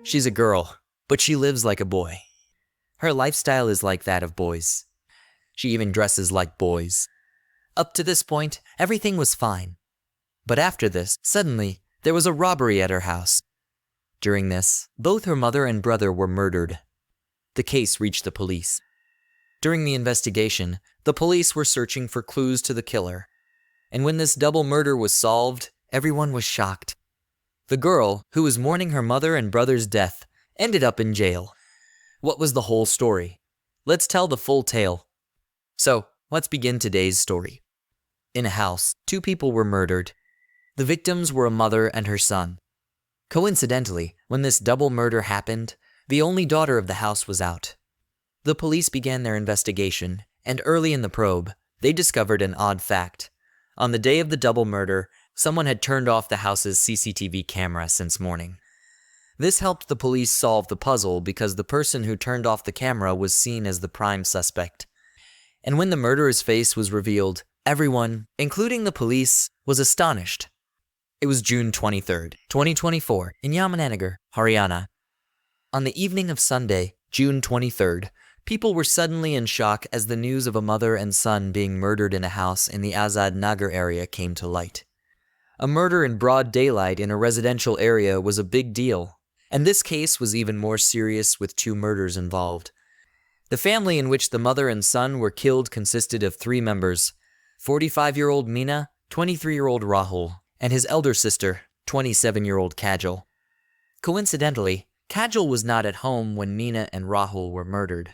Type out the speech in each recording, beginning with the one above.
She's a girl, but she lives like a boy. Her lifestyle is like that of boys. She even dresses like boys. Up to this point, everything was fine. But after this, suddenly, there was a robbery at her house. During this, both her mother and brother were murdered. The case reached the police. During the investigation, the police were searching for clues to the killer. And when this double murder was solved, everyone was shocked. The girl, who was mourning her mother and brother's death, ended up in jail. What was the whole story? Let's tell the full tale. So, let's begin today's story. In a house, 2 people were murdered. The victims were a mother and her son. Coincidentally, when this double murder happened, the only daughter of the house was out. The police began their investigation, and early in the probe, they discovered an odd fact. On the day of the double murder, someone had turned off the house's CCTV camera since morning. This helped the police solve the puzzle because the person who turned off the camera was seen as the prime suspect. And when the murderer's face was revealed, everyone, including the police, was astonished. It was June 23rd, 2024, in Yamunanagar, Haryana. On the evening of Sunday, June 23rd, people were suddenly in shock as the news of a mother and son being murdered in a house in the Nagar area came to light. A murder in broad daylight in a residential area was a big deal, and this case was even more serious with 2 murders involved. The family in which the mother and son were killed consisted of 3 members, 45-year-old Meena, 23-year-old Rahul, and his elder sister, 27-year-old Kajal. Coincidentally, Kajal was not at home when Meena and Rahul were murdered.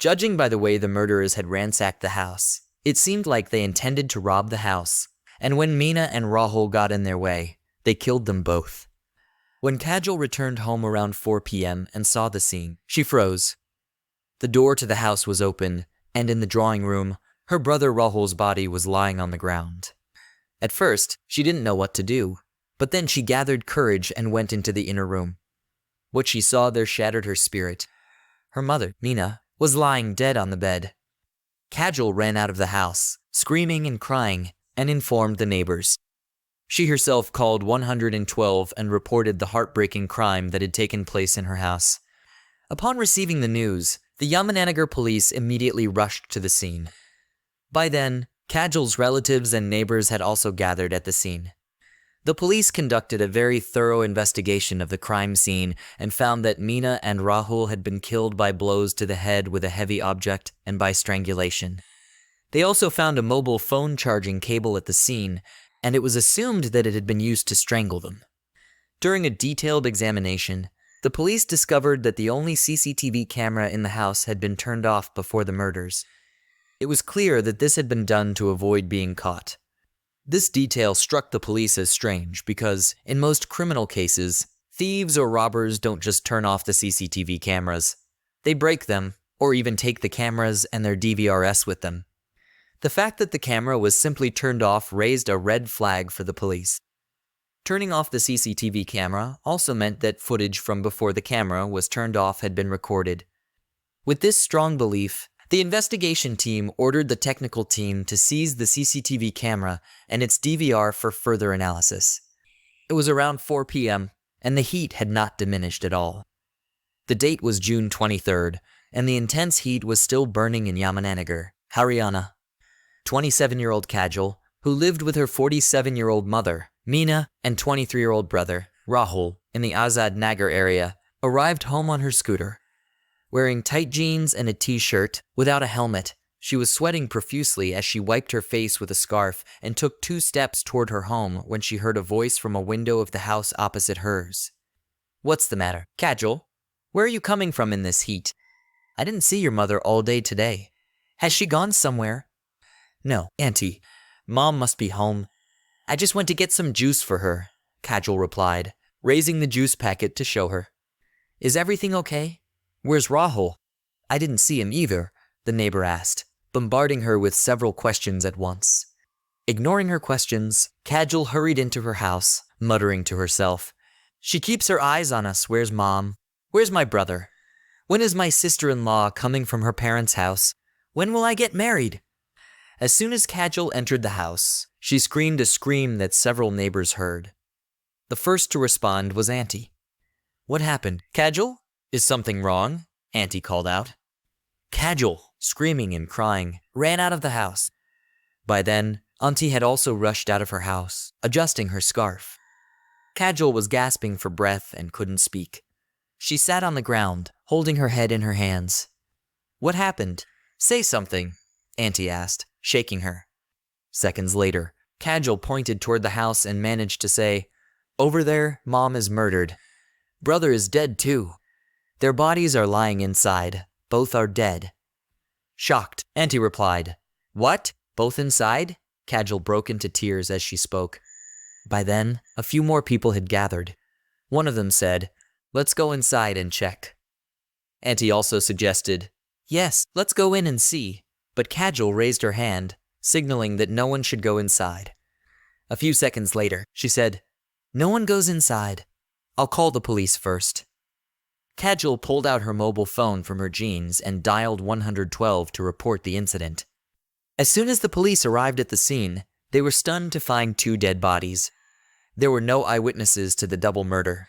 Judging by the way the murderers had ransacked the house, it seemed like they intended to rob the house, and when Meena and Rahul got in their way, they killed them both. When Kajal returned home around 4 p.m. and saw the scene, she froze. The door to the house was open, and in the drawing room, her brother Rahul's body was lying on the ground. At first, she didn't know what to do, but then she gathered courage and went into the inner room. What she saw there shattered her spirit. Her mother, Meena, was lying dead on the bed. Kajal ran out of the house, screaming and crying, and informed the neighbors. She herself called 112 and reported the heartbreaking crime that had taken place in her house. Upon receiving the news, the Yamunanagar police immediately rushed to the scene. By then, Kajal's relatives and neighbors had also gathered at the scene. The police conducted a very thorough investigation of the crime scene and found that Meena and Rahul had been killed by blows to the head with a heavy object and by strangulation. They also found a mobile phone charging cable at the scene, and it was assumed that it had been used to strangle them. During a detailed examination, the police discovered that the only CCTV camera in the house had been turned off before the murders. It was clear that this had been done to avoid being caught. This detail struck the police as strange because, in most criminal cases, thieves or robbers don't just turn off the CCTV cameras. They break them, or even take the cameras and their DVRs with them. The fact that the camera was simply turned off raised a red flag for the police. Turning off the CCTV camera also meant that footage from before the camera was turned off had been recorded. With this strong belief, the investigation team ordered the technical team to seize the CCTV camera and its DVR for further analysis. It was around 4 p.m., and the heat had not diminished at all. The date was June 23rd, and the intense heat was still burning in Yamunanagar, Haryana. 27-year-old Kajal, who lived with her 47-year-old mother, Meena, and 23-year-old brother, Rahul, in the Nagar area, arrived home on her scooter. Wearing tight jeans and a t-shirt, without a helmet, she was sweating profusely as she wiped her face with a scarf and took 2 steps toward her home when she heard a voice from a window of the house opposite hers. "What's the matter, Kajal? Where are you coming from in this heat? I didn't see your mother all day today. Has she gone somewhere?" "No, Auntie. Mom must be home. I just went to get some juice for her," Kajal replied, raising the juice packet to show her. "Is everything okay? Where's Rahul? I didn't see him either," the neighbor asked, bombarding her with several questions at once. Ignoring her questions, Kajal hurried into her house, muttering to herself, "She keeps her eyes on us. Where's Mom? Where's my brother? When is my sister-in-law coming from her parents' house? When will I get married?" As soon as Kajal entered the house, she screamed a scream that several neighbors heard. The first to respond was Auntie. What happened? Kajal? Is something wrong? Auntie called out. Kajal, screaming and crying, ran out of the house. By then, Auntie had also rushed out of her house, adjusting her scarf. Kajal was gasping for breath and couldn't speak. She sat on the ground, holding her head in her hands. What happened? Say something, Auntie asked, shaking her. Seconds later, Kajal pointed toward the house and managed to say, Over there, Mom is murdered. Brother is dead too. Their bodies are lying inside. Both are dead. Shocked, Auntie replied, What? Both inside? Kajal broke into tears as she spoke. By then, a few more people had gathered. One of them said, Let's go inside and check. Auntie also suggested, Yes, let's go in and see. But Kajal raised her hand, signaling that no one should go inside. A few seconds later, she said, No one goes inside. I'll call the police first. Kajal pulled out her mobile phone from her jeans and dialed 112 to report the incident. As soon as the police arrived at the scene, they were stunned to find 2 dead bodies. There were no eyewitnesses to the double murder.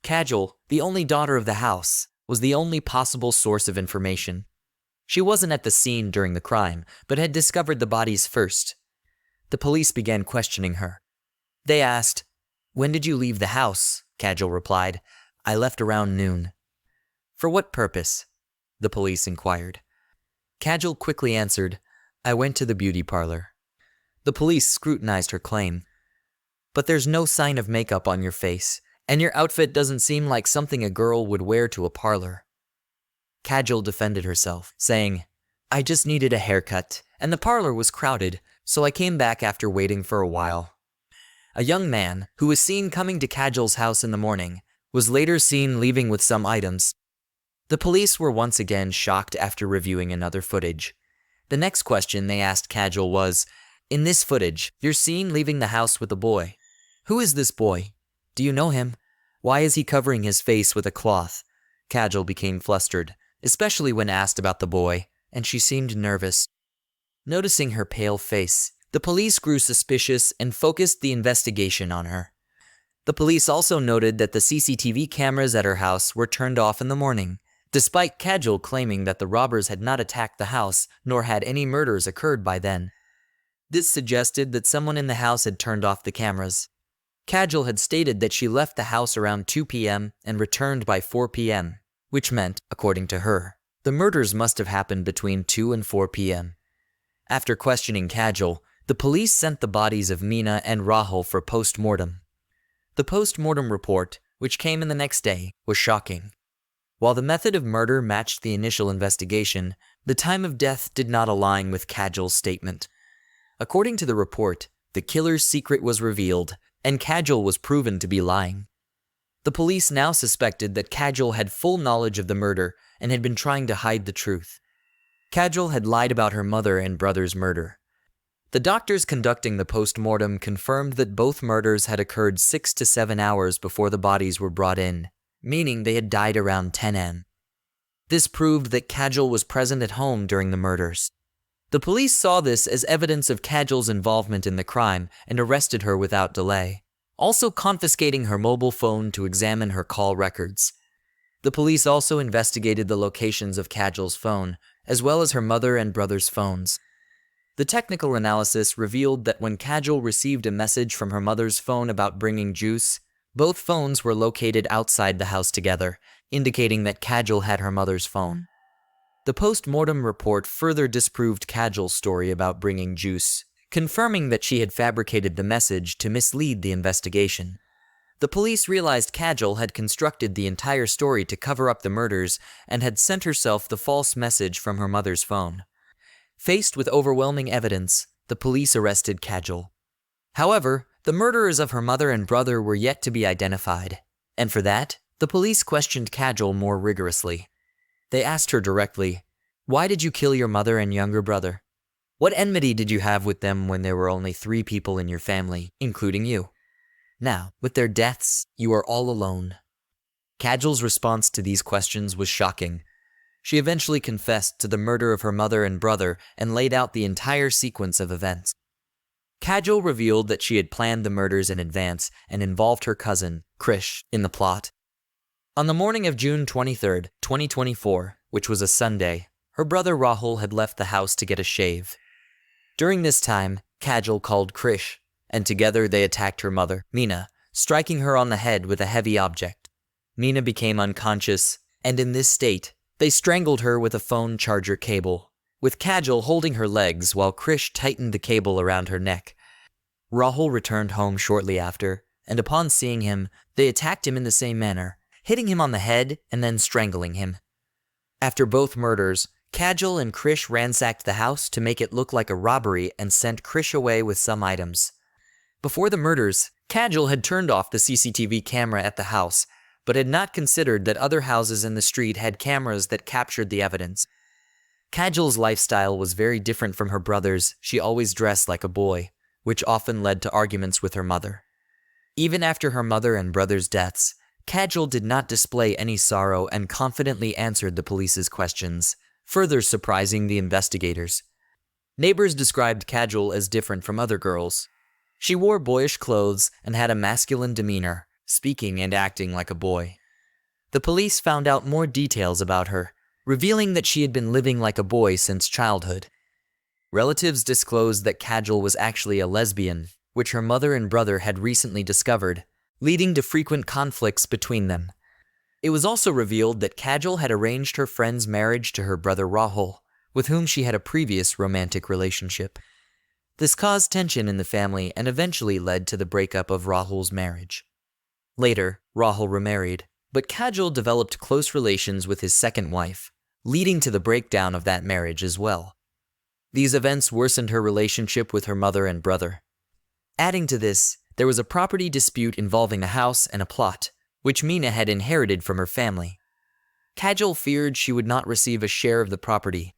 Kajal, the only daughter of the house, was the only possible source of information. She wasn't at the scene during the crime, but had discovered the bodies first. The police began questioning her. They asked, When did you leave the house? Kajal replied, I left around noon. For what purpose? The police inquired. Kajal quickly answered, I went to the beauty parlor. The police scrutinized her claim. But there's no sign of makeup on your face, and your outfit doesn't seem like something a girl would wear to a parlor. Kajal defended herself, saying, I just needed a haircut, and the parlor was crowded, so I came back after waiting for a while. A young man, who was seen coming to Kajal's house in the morning, was later seen leaving with some items. The police were once again shocked after reviewing another footage. The next question they asked Kajal was, In this footage, you're seen leaving the house with a boy. Who is this boy? Do you know him? Why is he covering his face with a cloth? Kajal became flustered, especially when asked about the boy, and she seemed nervous. Noticing her pale face, the police grew suspicious and focused the investigation on her. The police also noted that the CCTV cameras at her house were turned off in the morning, despite Kajal claiming that the robbers had not attacked the house nor had any murders occurred by then. This suggested that someone in the house had turned off the cameras. Kajal had stated that she left the house around 2 p.m. and returned by 4 p.m., which meant, according to her, the murders must have happened between 2 and 4 p.m. After questioning Kajal, the police sent the bodies of Meena and Rahul for post-mortem. The post-mortem report, which came in the next day, was shocking. While the method of murder matched the initial investigation, the time of death did not align with Kajal's statement. According to the report, the killer's secret was revealed, and Kajal was proven to be lying. The police now suspected that Kajal had full knowledge of the murder and had been trying to hide the truth. Kajal had lied about her mother and brother's murder. The doctors conducting the post-mortem confirmed that both murders had occurred 6 to 7 hours before the bodies were brought in, meaning they had died around 10 a.m. This proved that Kajal was present at home during the murders. The police saw this as evidence of Kajal's involvement in the crime and arrested her without delay, also confiscating her mobile phone to examine her call records. The police also investigated the locations of Kajal's phone, as well as her mother and brother's phones. The technical analysis revealed that when Kajal received a message from her mother's phone about bringing juice, both phones were located outside the house together, indicating that Kajal had her mother's phone. The post-mortem report further disproved Kajal's story about bringing juice, confirming that she had fabricated the message to mislead the investigation. The police realized Kajal had constructed the entire story to cover up the murders and had sent herself the false message from her mother's phone. Faced with overwhelming evidence, the police arrested Kajal. However, the murderers of her mother and brother were yet to be identified, and for that, the police questioned Kajal more rigorously. They asked her directly, Why did you kill your mother and younger brother? What enmity did you have with them when there were only 3 people in your family, including you? Now, with their deaths, you are all alone. Kajal's response to these questions was shocking. She eventually confessed to the murder of her mother and brother and laid out the entire sequence of events. Kajal revealed that she had planned the murders in advance and involved her cousin, Krish, in the plot. On the morning of June 23rd, 2024, which was a Sunday, her brother Rahul had left the house to get a shave. During this time, Kajal called Krish, and together they attacked her mother, Meena, striking her on the head with a heavy object. Meena became unconscious, and in this state, they strangled her with a phone charger cable, with Kajal holding her legs while Krish tightened the cable around her neck. Rahul returned home shortly after, and upon seeing him, they attacked him in the same manner, hitting him on the head and then strangling him. After both murders, Kajal and Krish ransacked the house to make it look like a robbery and sent Krish away with some items. Before the murders, Kajal had turned off the CCTV camera at the house, but had not considered that other houses in the street had cameras that captured the evidence. Kajal's lifestyle was very different from her brother's. She always dressed like a boy, which often led to arguments with her mother. Even after her mother and brother's deaths, Kajal did not display any sorrow and confidently answered the police's questions, further surprising the investigators. Neighbors described Kajal as different from other girls. She wore boyish clothes and had a masculine demeanor, speaking and acting like a boy. The police found out more details about her, revealing that she had been living like a boy since childhood. Relatives disclosed that Kajal was actually a lesbian, which her mother and brother had recently discovered, leading to frequent conflicts between them. It was also revealed that Kajal had arranged her friend's marriage to her brother Rahul, with whom she had a previous romantic relationship. This caused tension in the family and eventually led to the breakup of Rahul's marriage. Later, Rahul remarried, but Kajal developed close relations with his second wife, leading to the breakdown of that marriage as well. These events worsened her relationship with her mother and brother. Adding to this, there was a property dispute involving a house and a plot, which Meena had inherited from her family. Kajal feared she would not receive a share of the property.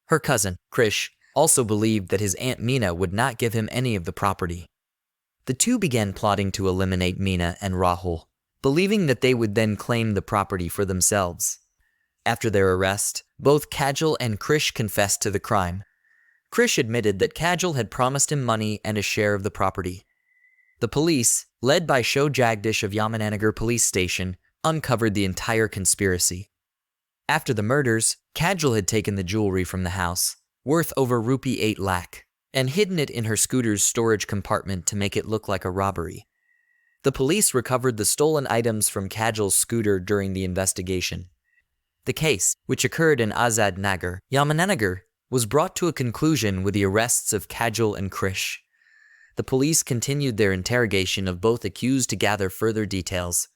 Her cousin, Krish, also believed that his aunt Meena would not give him any of the property. The two began plotting to eliminate Meena and Rahul, believing that they would then claim the property for themselves. After their arrest, both Kajal and Krish confessed to the crime. Krish admitted that Kajal had promised him money and a share of the property. The police, led by Sho Jagdish of Yamunanagar police station, uncovered the entire conspiracy. After the murders, Kajal had taken the jewelry from the house, worth over rupee 8 lakh, and hidden it in her scooter's storage compartment to make it look like a robbery. The police recovered the stolen items from Kajal's scooter during the investigation. The case, which occurred in Azad Nagar, Yamunanagar, was brought to a conclusion with the arrests of Kajal and Krish. The police continued their interrogation of both accused to gather further details,